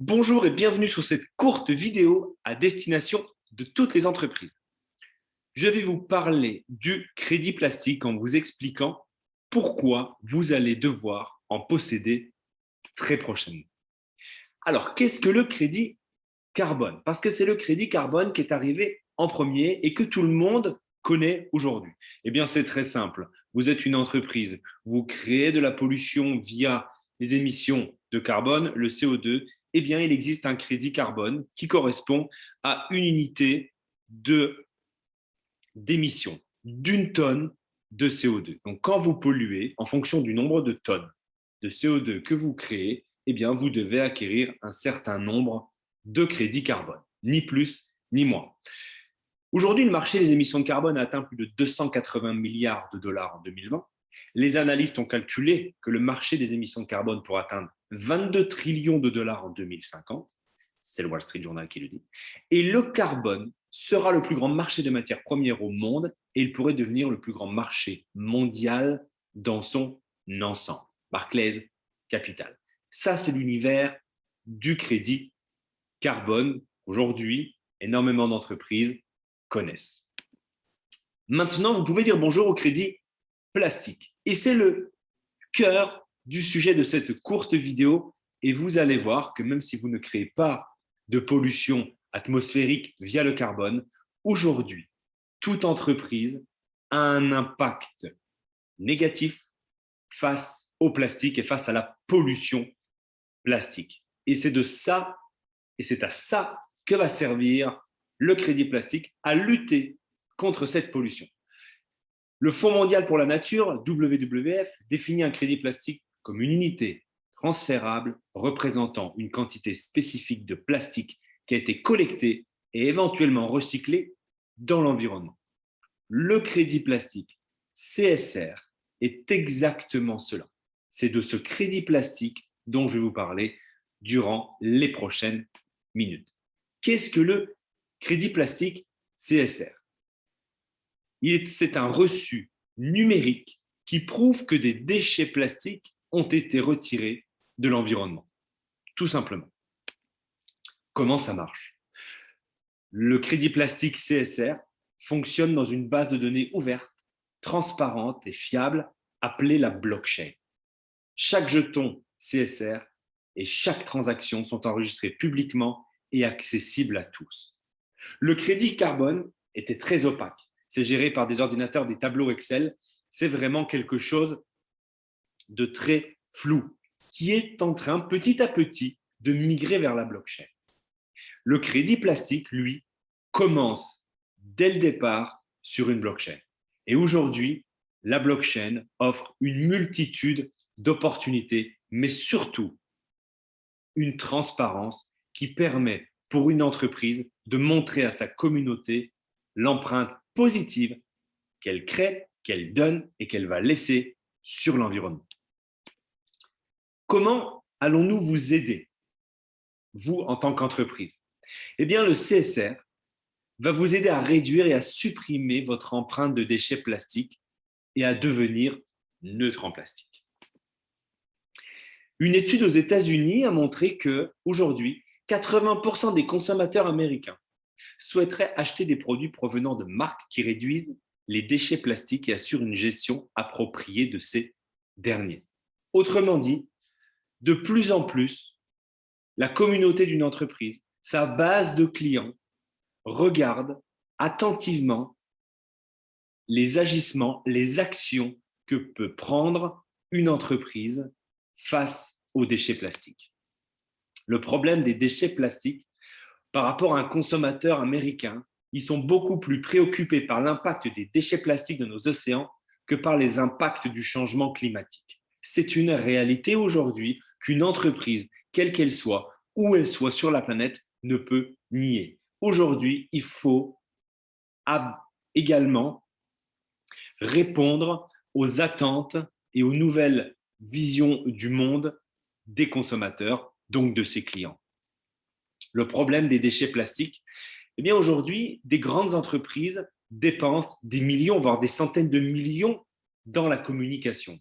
Bonjour et bienvenue sur cette courte vidéo à destination de toutes les entreprises. Je vais vous parler du crédit plastique en vous expliquant pourquoi vous allez devoir en posséder très prochainement. Alors, qu'est-ce que le crédit carbone? Parce que c'est le crédit carbone qui est arrivé en premier et que tout le monde connaît aujourd'hui. Eh bien, c'est très simple. Vous êtes une entreprise, vous créez de la pollution via les émissions de carbone, le CO2. Eh bien, il existe un crédit carbone qui correspond à une unité d'émission d'une tonne de CO2. Donc, quand vous polluez, en fonction du nombre de tonnes de CO2 que vous créez, eh bien, vous devez acquérir un certain nombre de crédits carbone, ni plus ni moins. Aujourd'hui, le marché des émissions de carbone a atteint plus de 280 milliards de dollars en 2020. Les analystes ont calculé que le marché des émissions de carbone pourrait atteindre 22 trillions de dollars en 2050. C'est le Wall Street Journal qui le dit. Et le carbone sera le plus grand marché de matières premières au monde et il pourrait devenir le plus grand marché mondial dans son ensemble. Barclays Capital. Ça, c'est l'univers du crédit carbone. Aujourd'hui, énormément d'entreprises connaissent. Maintenant, vous pouvez dire bonjour au crédit plastique. Et c'est le cœur du sujet de cette courte vidéo. Et vous allez voir que même si vous ne créez pas de pollution atmosphérique via le carbone, aujourd'hui, toute entreprise a un impact négatif face au plastique et face à la pollution plastique. Et c'est de ça, et c'est à ça que va servir le crédit plastique à lutter contre cette pollution. Le Fonds mondial pour la nature, WWF, définit un crédit plastique comme une unité transférable représentant une quantité spécifique de plastique qui a été collectée et éventuellement recyclée dans l'environnement. Le crédit plastique, CSR, est exactement cela. C'est de ce crédit plastique dont je vais vous parler durant les prochaines minutes. Qu'est-ce que le crédit plastique CSR? C'est un reçu numérique qui prouve que des déchets plastiques ont été retirés de l'environnement. Tout simplement. Comment ça marche? Le crédit plastique CSR fonctionne dans une base de données ouverte, transparente et fiable appelée la blockchain. Chaque jeton CSR et chaque transaction sont enregistrés publiquement et accessibles à tous. Le crédit carbone était très opaque. C'est géré par des ordinateurs, des tableaux Excel. C'est vraiment quelque chose de très flou qui est en train petit à petit de migrer vers la blockchain. Le crédit plastique, lui, commence dès le départ sur une blockchain. Et aujourd'hui, la blockchain offre une multitude d'opportunités, mais surtout une transparence qui permet pour une entreprise de montrer à sa communauté l'empreinte positive qu'elle crée, qu'elle donne et qu'elle va laisser sur l'environnement. Comment allons-nous vous aider, vous en tant qu'entreprise? Eh bien, le CSR va vous aider à réduire et à supprimer votre empreinte de déchets plastiques et à devenir neutre en plastique. Une étude aux États-Unis a montré qu'aujourd'hui, 80% des consommateurs américains souhaiteraient acheter des produits provenant de marques qui réduisent les déchets plastiques et assurent une gestion appropriée de ces derniers. Autrement dit, de plus en plus, la communauté d'une entreprise, sa base de clients, regarde attentivement les agissements, les actions que peut prendre une entreprise face aux déchets plastiques. Le problème des déchets plastiques, par rapport à un consommateur américain, ils sont beaucoup plus préoccupés par l'impact des déchets plastiques de nos océans que par les impacts du changement climatique. C'est une réalité aujourd'hui qu'une entreprise, quelle qu'elle soit, où elle soit sur la planète, ne peut nier. Aujourd'hui, il faut également répondre aux attentes et aux nouvelles visions du monde des consommateurs, donc de ses clients. Le problème des déchets plastiques, eh bien aujourd'hui, des grandes entreprises dépensent des millions, voire des centaines de millions dans la communication.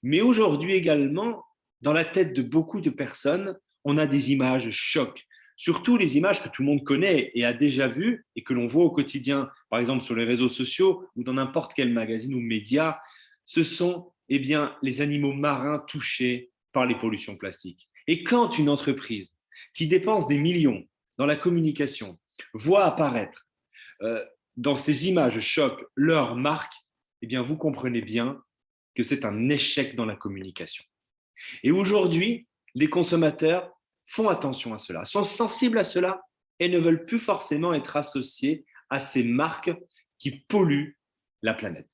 Mais aujourd'hui également, dans la tête de beaucoup de personnes, on a des images chocs, surtout les images que tout le monde connaît et a déjà vues et que l'on voit au quotidien, par exemple sur les réseaux sociaux ou dans n'importe quel magazine ou média. Ce sont les animaux marins touchés par les pollutions plastiques. Et quand une entreprise qui dépense des millions dans la communication voit apparaître dans ces images chocs leur marque, vous comprenez bien que c'est un échec dans la communication. Et aujourd'hui, les consommateurs font attention à cela, sont sensibles à cela et ne veulent plus forcément être associés à ces marques qui polluent la planète.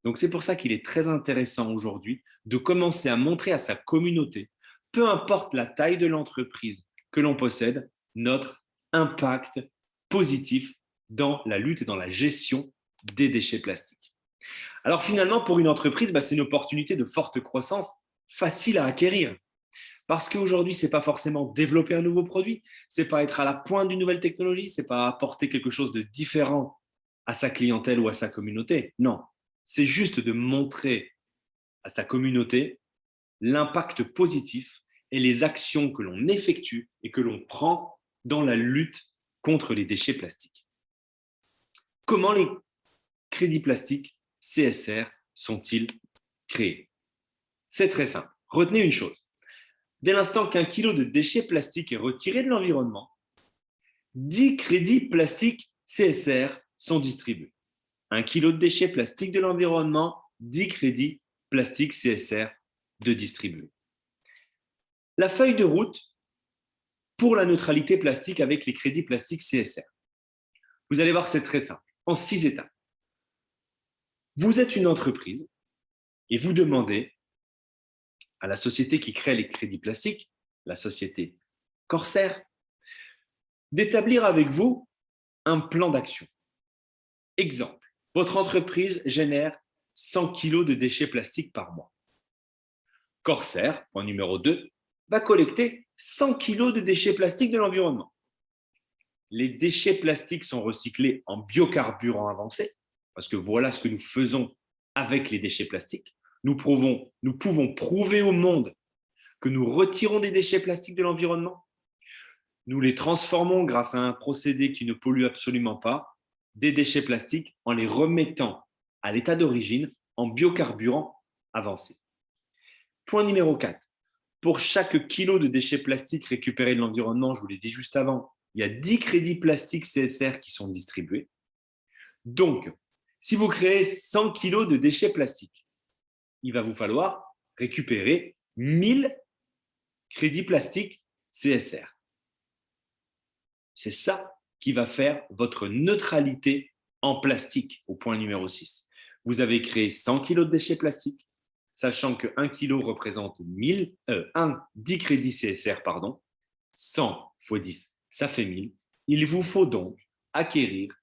Donc c'est pour ça qu'il est très intéressant aujourd'hui de commencer à montrer à sa communauté, peu importe la taille de l'entreprise que l'on possède, notre impact positif dans la lutte et dans la gestion des déchets plastiques. Alors finalement, pour une entreprise, c'est une opportunité de forte croissance facile à acquérir. Parce qu'aujourd'hui, ce n'est pas forcément développer un nouveau produit, ce n'est pas être à la pointe d'une nouvelle technologie, ce n'est pas apporter quelque chose de différent à sa clientèle ou à sa communauté. Non, c'est juste de montrer à sa communauté l'impact positif et les actions que l'on effectue et que l'on prend dans la lutte contre les déchets plastiques. Comment les crédits plastiques CSR sont-ils créés? C'est très simple. Retenez une chose. Dès l'instant qu'un kilo de déchets plastiques est retiré de l'environnement, 10 crédits plastiques CSR sont distribués. Un kilo de déchets plastiques de l'environnement, 10 crédits plastiques CSR de distribuer. La feuille de route pour la neutralité plastique avec les crédits plastiques CSR. Vous allez voir, c'est très simple, en 6 étapes. Vous êtes une entreprise et vous demandez à la société qui crée les crédits plastiques, la société Corsair, d'établir avec vous un plan d'action. Exemple, votre entreprise génère 100 kg de déchets plastiques par mois. Corsair, point numéro 2, va collecter 100 kg de déchets plastiques de l'environnement. Les déchets plastiques sont recyclés en biocarburants avancés, parce que voilà ce que nous faisons avec les déchets plastiques. Nous pouvons prouver au monde que nous retirons des déchets plastiques de l'environnement. Nous les transformons grâce à un procédé qui ne pollue absolument pas, des déchets plastiques, en les remettant à l'état d'origine en biocarburants avancés. Point numéro 4. Pour chaque kilo de déchets plastiques récupérés de l'environnement, je vous l'ai dit juste avant, il y a 10 crédits plastiques CSR qui sont distribués. Donc, si vous créez 100 kilos de déchets plastiques, il va vous falloir récupérer 1000 crédits plastiques CSR. C'est ça qui va faire votre neutralité en plastique au point numéro 6. Vous avez créé 100 kilos de déchets plastiques, sachant que 1 kilo représente 10 crédits CSR, 100 x 10, ça fait 1000. Il vous faut donc acquérir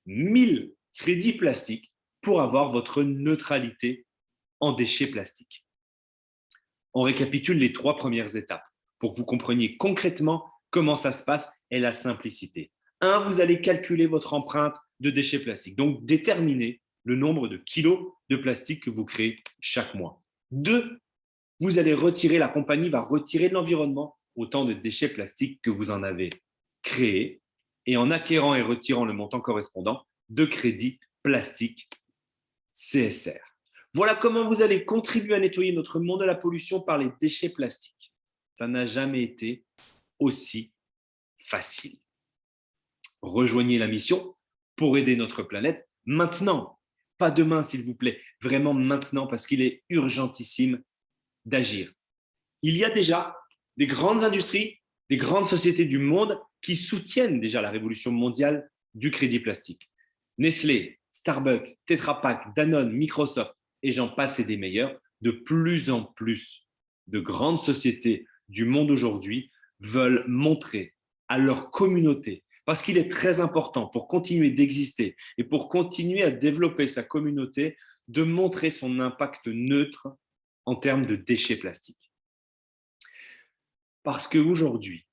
1000 crédits plastiques pour avoir votre neutralité en déchets plastiques. On récapitule les 3 premières étapes pour que vous compreniez concrètement comment ça se passe et la simplicité. 1, vous allez calculer votre empreinte de déchets plastiques, donc déterminer le nombre de kilos de plastique que vous créez chaque mois. 2, la compagnie va retirer de l'environnement autant de déchets plastiques que vous en avez créés et en acquérant et retirant le montant correspondant de crédits plastiques CSR. Voilà comment vous allez contribuer à nettoyer notre monde de la pollution par les déchets plastiques. Ça n'a jamais été aussi facile. Rejoignez la mission pour aider notre planète maintenant, pas demain s'il vous plaît, vraiment maintenant parce qu'il est urgentissime d'agir. Il y a déjà des grandes industries, des grandes sociétés du monde qui soutiennent déjà la révolution mondiale du crédit plastique. Nestlé, Starbucks, Tetra Pak, Danone, Microsoft et j'en passe et des meilleurs, de plus en plus de grandes sociétés du monde aujourd'hui veulent montrer à leur communauté, parce qu'il est très important pour continuer d'exister et pour continuer à développer sa communauté, de montrer son impact neutre en termes de déchets plastiques. Parce qu'aujourd'hui,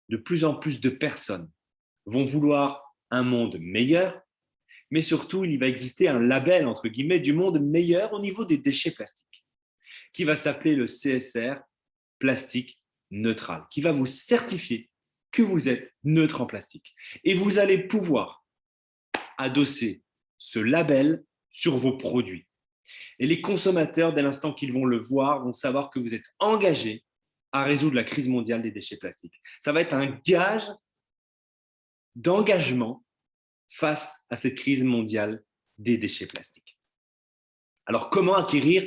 de plus en plus de personnes vont vouloir un monde meilleur, mais surtout, il va exister un label, entre guillemets, du monde meilleur au niveau des déchets plastiques, qui va s'appeler le CSR Plastic neutral, qui va vous certifier que vous êtes neutre en plastique. Et vous allez pouvoir adosser ce label sur vos produits. Et les consommateurs, dès l'instant qu'ils vont le voir, vont savoir que vous êtes engagé à résoudre la crise mondiale des déchets plastiques. Ça va être un gage d'engagement face à cette crise mondiale des déchets plastiques. Alors, comment acquérir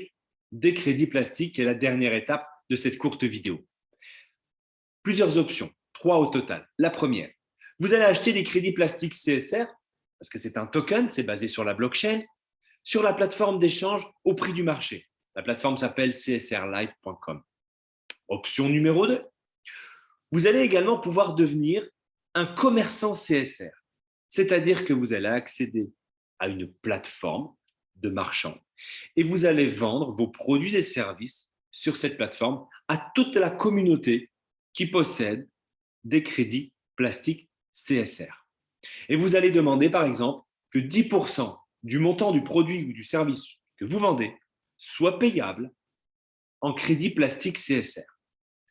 des crédits plastiques est la dernière étape de cette courte vidéo. Plusieurs options, 3 au total. La première, vous allez acheter des crédits plastiques CSR, parce que c'est un token, c'est basé sur la blockchain, sur la plateforme d'échange au prix du marché. La plateforme s'appelle csrlife.com. Option numéro 2, vous allez également pouvoir devenir un commerçant CSR, c'est-à-dire que vous allez accéder à une plateforme de marchands et vous allez vendre vos produits et services sur cette plateforme à toute la communauté qui possède des crédits plastiques CSR. Et vous allez demander, par exemple, que 10% du montant du produit ou du service que vous vendez soit payable en crédit plastique CSR.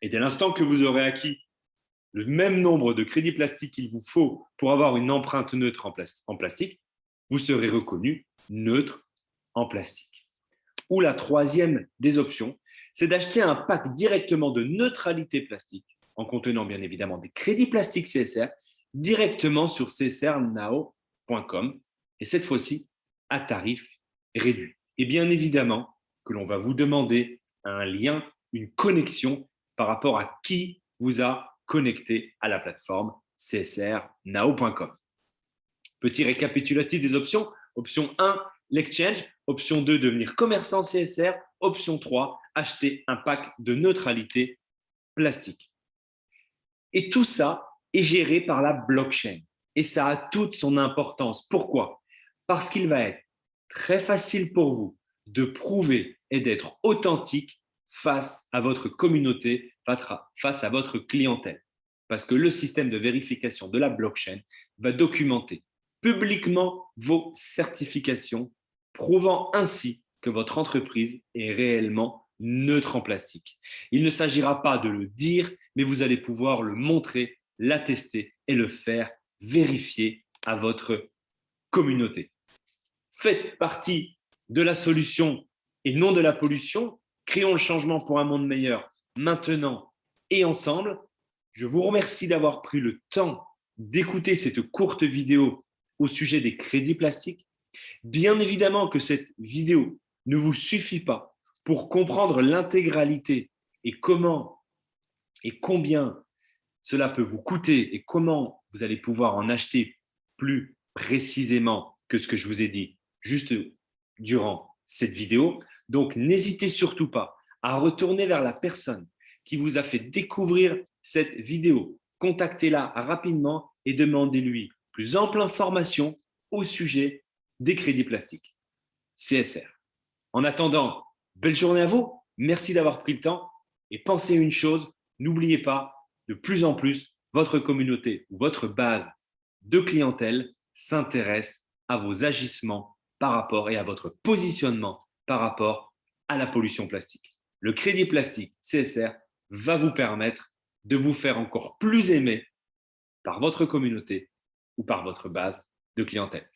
Et dès l'instant que vous aurez acquis le même nombre de crédits plastiques qu'il vous faut pour avoir une empreinte neutre en plastique, vous serez reconnu neutre en plastique. Ou la troisième des options, c'est d'acheter un pack directement de neutralité plastique, en contenant bien évidemment des crédits plastiques CSR, directement sur csrnao.com, et cette fois-ci à tarif réduit. Et bien évidemment que l'on va vous demander un lien, une connexion par rapport à qui vous a connecté à la plateforme csrnao.com. Petit récapitulatif des options. Option 1, l'exchange. Option 2, devenir commerçant CSR. Option 3, acheter un pack de neutralité plastique. Et tout ça est géré par la blockchain. Et ça a toute son importance. Pourquoi? Parce qu'il va être très facile pour vous de prouver et d'être authentique face à votre communauté, face à votre clientèle. Parce que le système de vérification de la blockchain va documenter publiquement vos certifications, prouvant ainsi que votre entreprise est réellement neutre en plastique. Il ne s'agira pas de le dire, mais vous allez pouvoir le montrer, l'attester et le faire vérifier à votre communauté. Faites partie de la solution et non de la pollution. Créons le changement pour un monde meilleur maintenant et ensemble. Je vous remercie d'avoir pris le temps d'écouter cette courte vidéo au sujet des crédits plastiques. Bien évidemment que cette vidéo ne vous suffit pas pour comprendre l'intégralité et comment et combien cela peut vous coûter et comment vous allez pouvoir en acheter plus précisément que ce que je vous ai dit juste durant cette vidéo. Donc, n'hésitez surtout pas à retourner vers la personne qui vous a fait découvrir cette vidéo. Contactez-la rapidement et demandez-lui plus ample information au sujet des crédits plastiques CSR. En attendant, belle journée à vous. Merci d'avoir pris le temps et pensez à une chose, n'oubliez pas, de plus en plus, votre communauté ou votre base de clientèle s'intéresse à vos agissements par rapport et à votre positionnement par rapport à la pollution plastique. Le crédit plastique CSR va vous permettre de vous faire encore plus aimer par votre communauté ou par votre base de clientèle.